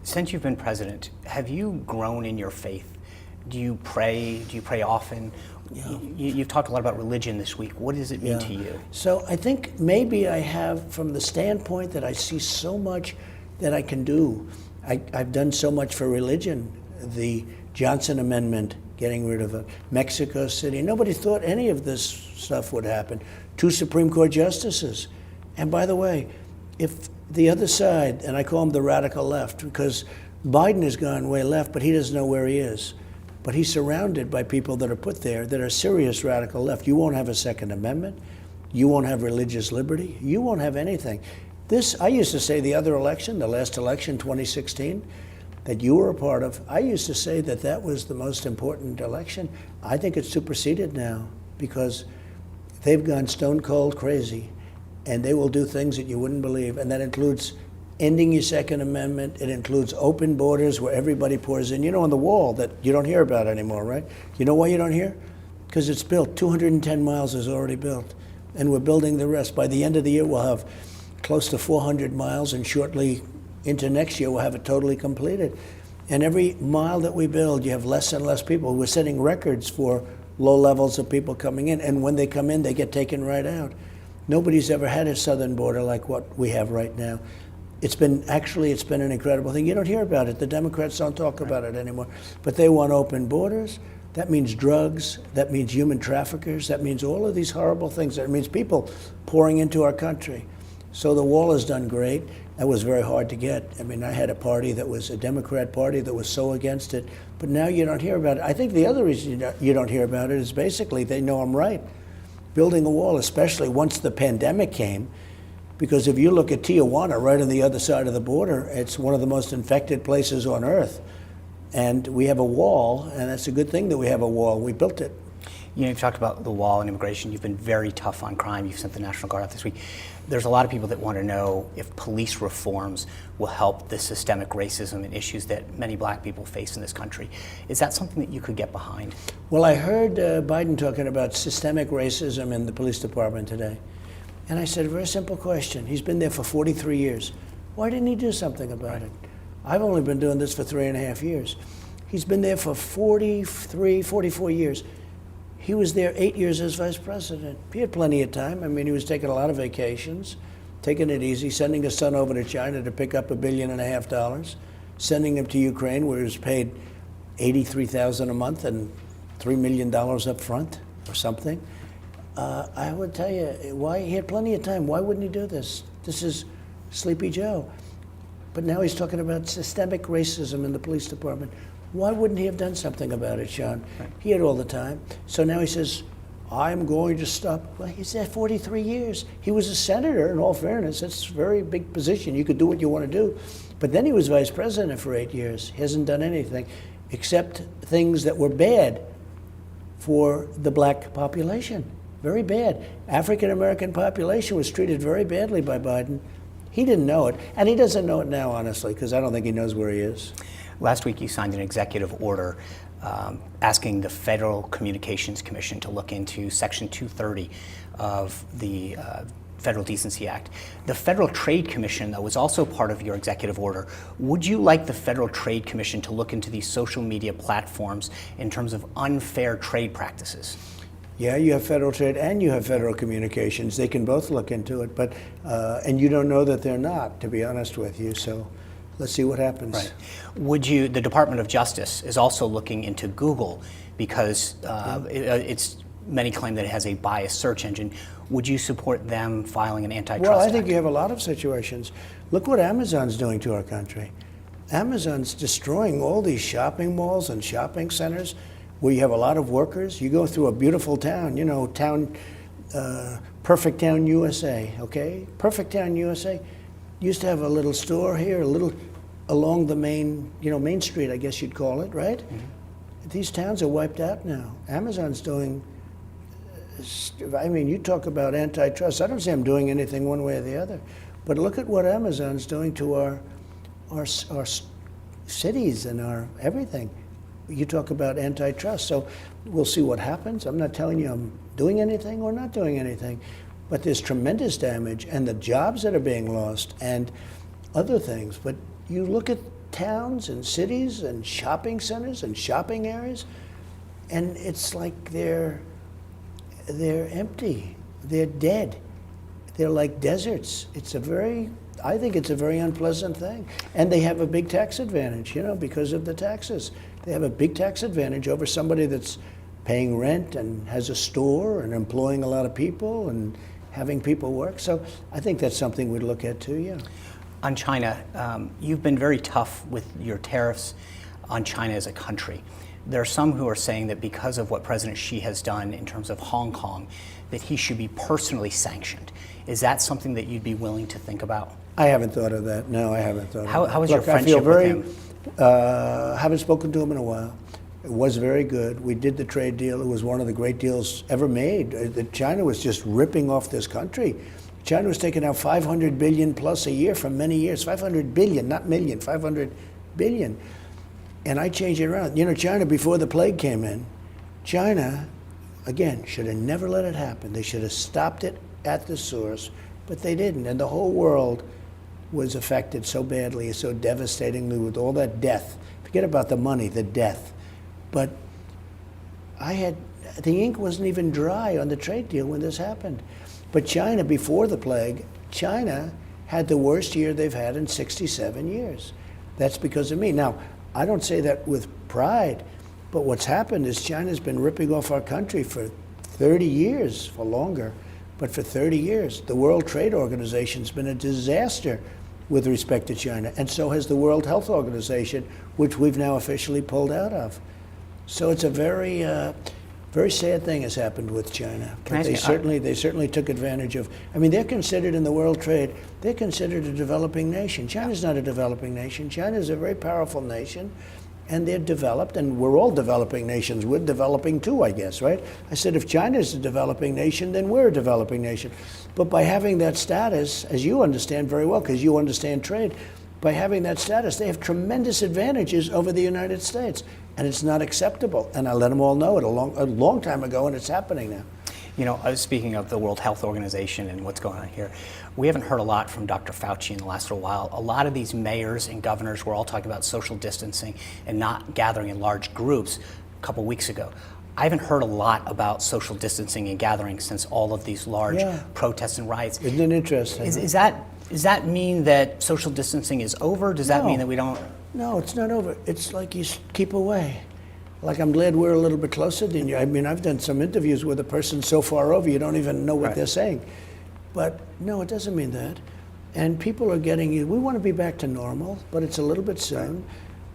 Since you've been president, have you grown in your faith? Do you pray? Do you pray often? Yeah. You've talked a lot about religion this week. What does it mean to you? So I think maybe I have, from the standpoint that I see so much that I can do. I've done so much for religion. The Johnson Amendment, getting rid of Mexico City. Nobody thought any of this stuff would happen. 2 Supreme Court justices. And by the way, if the other side, and I call them the radical left, because Biden has gone way left, but he doesn't know where he is. But he's surrounded by people that are put there that are serious radical left. You won't have a Second Amendment. You won't have religious liberty. You won't have anything. This, I used to say the other election, the last election, 2016, that you were a part of, I used to say that that was the most important election. I think it's superseded now because they've gone stone cold crazy and they will do things that you wouldn't believe. And that includes ending your Second Amendment. It includes open borders where everybody pours in. You know, on the wall that you don't hear about anymore, right? You know why you don't hear? Because it's built. 210 miles is already built. And we're building the rest. By the end of the year, we'll have close to 400 miles, and shortly into next year, we'll have it totally completed. And every mile that we build, you have less and less people. We're setting records for low levels of people coming in. And when they come in, they get taken right out. Nobody's ever had a southern border like what we have right now. It's been an incredible thing. You don't hear about it. The Democrats don't talk about it anymore. But they want open borders. That means drugs. That means human traffickers. That means all of these horrible things. That means people pouring into our country. So the wall has done great. That was very hard to get. I mean, I had a party that was a Democrat party that was so against it. But now you don't hear about it. I think the other reason you don't hear about it is basically they know I'm right. Building a wall, especially once the pandemic came, because if you look at Tijuana, right on the other side of the border, it's one of the most infected places on earth. And we have a wall, and that's a good thing that we have a wall. We built it. You know, you've talked about the wall and immigration. You've been very tough on crime. You've sent the National Guard out this week. There's a lot of people that want to know if police reforms will help the systemic racism and issues that many black people face in this country. Is that something that you could get behind? Well, I heard Biden talking about systemic racism in the police department today. And I said, a very simple question. He's been there for 43 years. Why didn't he do something about it? I've only been doing this for 3.5 years. He's been there for 43, 44 years. He was there 8 years as vice president. He had plenty of time. I mean, he was taking a lot of vacations, taking it easy, sending his son over to China to pick up $1.5 billion, sending him to Ukraine where he was paid $83,000 a month and $3 million up front or something. I would tell you, why he had plenty of time. Why wouldn't he do this? This is Sleepy Joe. But now he's talking about systemic racism in the police department. Why wouldn't he have done something about it, Sean? Right. He had all the time. So now he says, I'm going to stop. Well, he's there 43 years. He was a senator, in all fairness. That's a very big position. You could do what you want to do. But then he was vice president for 8 years. He hasn't done anything except things that were bad for the black population. Very bad. African-American population was treated very badly by Biden. He didn't know it, and he doesn't know it now, honestly, because I don't think he knows where he is. Last week, you signed an executive order asking the Federal Communications Commission to look into Section 230 of the Federal Decency Act. The Federal Trade Commission, though, was also part of your executive order. Would you like the Federal Trade Commission to look into these social media platforms in terms of unfair trade practices? Yeah, you have federal trade and you have federal communications. They can both look into it, but and you don't know that they're not, to be honest with you. So let's see what happens. Right. Would you? The Department of Justice is also looking into Google because it's many claim that it has a biased search engine. Would you support them filing an antitrust Well, I act? think you have a lot of situations. Look what Amazon's doing to our country. Amazon's destroying all these shopping malls and shopping centers where you have a lot of workers. You go through a beautiful town, you know, Perfect Town, USA, okay? Perfect Town, USA used to have a little store here, a little along the main, Main Street, I guess you'd call it, right? Mm-hmm. These towns are wiped out now. Amazon's doing, I mean, you talk about antitrust. I don't say I'm doing anything one way or the other, but look at what Amazon's doing to our cities and our everything. You talk about antitrust, so we'll see what happens. I'm not telling you I'm doing anything or not doing anything, but there's tremendous damage and the jobs that are being lost and other things. But you look at towns and cities and shopping centers and shopping areas, and it's like they're empty. They're dead. They're like deserts. I think it's a very unpleasant thing. And they have a big tax advantage, because of the taxes. They have a big tax advantage over somebody that's paying rent and has a store and employing a lot of people and having people work. So I think that's something we'd look at too, yeah. On China, you've been very tough with your tariffs on China as a country. There are some who are saying that because of what President Xi has done in terms of Hong Kong, that he should be personally sanctioned. Is that something that you'd be willing to think about? I haven't thought of that. No, I haven't thought of that. How is your friendship with him? Haven't spoken to him in a while. It was very good. We did the trade deal. It was one of the great deals ever made. China was just ripping off this country. China was taking out 500 billion plus a year for many years. 500 billion, not million, 500 billion. And I changed it around. China, before the plague came in, China, again, should have never let it happen. They should have stopped it at the source, but they didn't. And the whole world was affected so badly, so devastatingly with all that death. Forget about the money, the death. But the ink wasn't even dry on the trade deal when this happened. But China, before the plague, China had the worst year they've had in 67 years. That's because of me. Now, I don't say that with pride, but what's happened is China's been ripping off our country for 30 years, for longer, but for 30 years. The World Trade Organization's been a disaster with respect to China, and so has the World Health Organization, which we've now officially pulled out of. So it's a very, very sad thing has happened with China. But they certainly took advantage of. I mean, they're considered in the world trade. They're considered a developing nation. China's not a developing nation. China's a very powerful nation, and they're developed. And we're all developing nations. We're developing too, I guess, right? I said if China's a developing nation, then we're a developing nation. But by having that status, as you understand very well, because you understand trade, by having that status, they have tremendous advantages over the United States. And it's not acceptable. And I let them all know it a long time ago, and it's happening now. I was speaking of the World Health Organization and what's going on here. We haven't heard a lot from Dr. Fauci in the last little while. A lot of these mayors and governors were all talking about social distancing and not gathering in large groups a couple weeks ago. I haven't heard a lot about social distancing and gathering since all of these large protests and riots. Isn't it interesting? Does that mean that social distancing is over? Does that mean that we don't? No, it's not over. It's like you keep away. Like, I'm glad we're a little bit closer than you. I mean, I've done some interviews with a person so far over you don't even know what they're saying. But no, it doesn't mean that. And people are we want to be back to normal, but it's a little bit soon.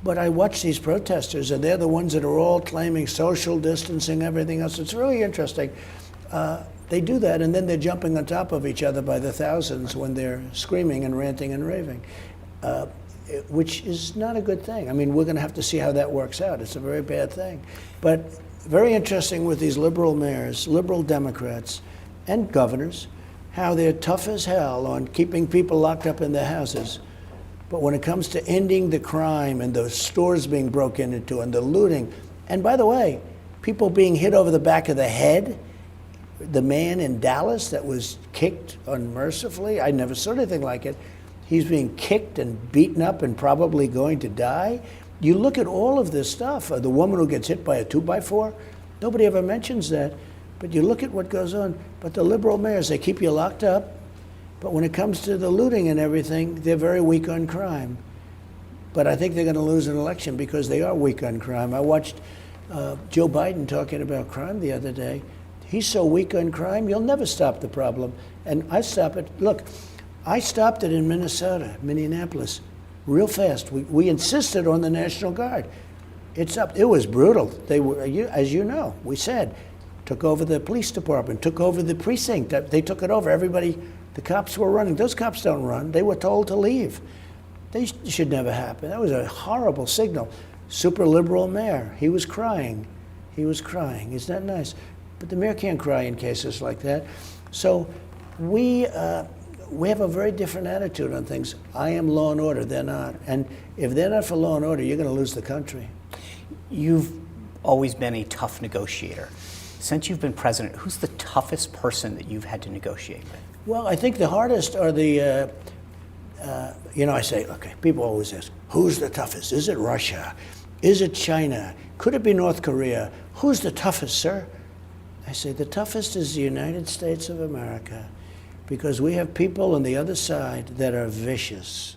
But I watch these protesters, and they're the ones that are all claiming social distancing, everything else. It's really interesting. They do that, and then they're jumping on top of each other by the thousands when they're screaming and ranting and raving. Which is not a good thing. I mean, we're going to have to see how that works out. It's a very bad thing. But very interesting with these liberal mayors, liberal Democrats, and governors, how they're tough as hell on keeping people locked up in their houses. But when it comes to ending the crime and the stores being broken into and the looting, and by the way, people being hit over the back of the head, the man in Dallas that was kicked unmercifully, I never saw anything like it. He's being kicked and beaten up and probably going to die. You look at all of this stuff. The woman who gets hit by a 2x4, nobody ever mentions that. But you look at what goes on. But the liberal mayors, they keep you locked up. But when it comes to the looting and everything, they're very weak on crime. But I think they're going to lose an election because they are weak on crime. I watched Joe Biden talking about crime the other day. He's so weak on crime, you'll never stop the problem. And I stop it. Look, I stopped it in Minneapolis, real fast. We insisted on the National Guard. It's up. It was brutal. They were, as you know, we said, took over the police department, took over the precinct. They took it over. Everybody, the cops were running. Those cops don't run. They were told to leave. They should never happen. That was a horrible signal. Super liberal mayor. He was crying. He was crying. Isn't that nice? But the mayor can't cry in cases like that. So we have a very different attitude on things. I am law and order, they're not. And if they're not for law and order, you're going to lose the country. You've always been a tough negotiator. Since you've been president, who's the toughest person that you've had to negotiate with? Well, I think the hardest are the you know, I say, okay, people always ask, who's the toughest? Is it Russia? Is it China? Could it be North Korea? Who's the toughest, sir? I say, the toughest is the United States of America, because we have people on the other side that are vicious.